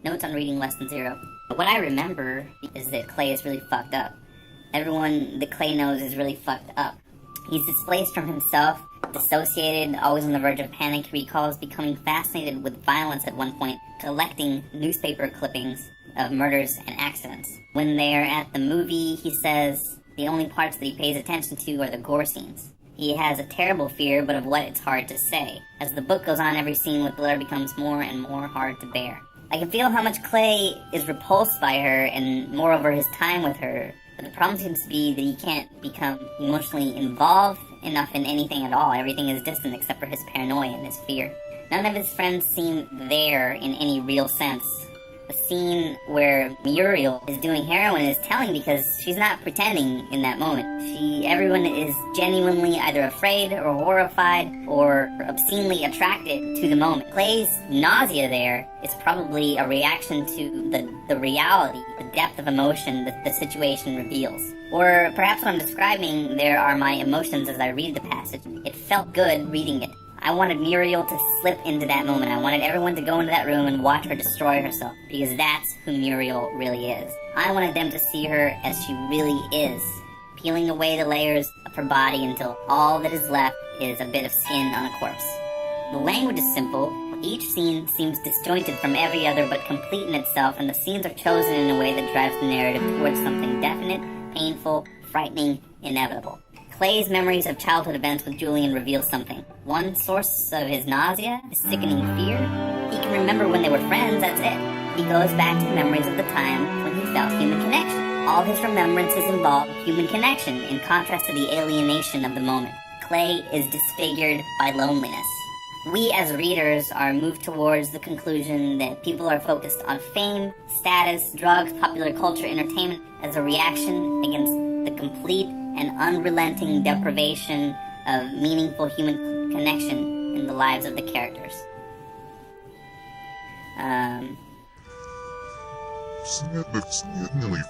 Notes on reading Lesson 0. What I remember is that Clay is really fucked up. Everyone that Clay knows is really fucked up. He's displaced from himself, dissociated, always on the verge of panic. He recalls becoming fascinated with violence at one point, collecting newspaper clippings of murders and accidents. When they're at the movie, he says the only parts that he pays attention to are the gore scenes. He has a terrible fear, but of what it's hard to say. As the book goes on, every scene with Blair becomes more and more hard to bear. I can feel how much Clay is repulsed by her, and moreover his time with her. But the problem seems to be that he can't become emotionally involved enough in anything at all. Everything is distant except for his paranoia and his fear. None of his friends seem there in any real sense. The scene where Muriel is doing heroin is telling because she's not pretending in that moment. Everyone is genuinely either afraid or horrified or obscenely attracted to the moment. Clay's nausea there is probably a reaction to the reality, the depth of emotion that the situation reveals. Or perhaps what I'm describing there are my emotions as I read the passage. It felt good reading it. I wanted Muriel to slip into that moment. I wanted everyone to go into that room and watch her destroy herself, because that's who Muriel really is. I wanted them to see her as she really is, peeling away the layers of her body until all that is left is a bit of skin on a corpse. The language is simple. Each scene seems disjointed from every other but complete in itself, and the scenes are chosen in a way that drives the narrative towards something definite, painful, frightening, inevitable. Clay's memories of childhood events with Julian reveal something. One source of his nausea, his sickening fear. He can remember when they were friends, that's it. He goes back to the memories of the time when he felt human connection. All his remembrances involve human connection, in contrast to the alienation of the moment. Clay is disfigured by loneliness. We as readers are moved towards the conclusion that people are focused on fame, status, drugs, popular culture, entertainment as a reaction against the complete and unrelenting deprivation of meaningful human connection in the lives of the characters. Снег, снег,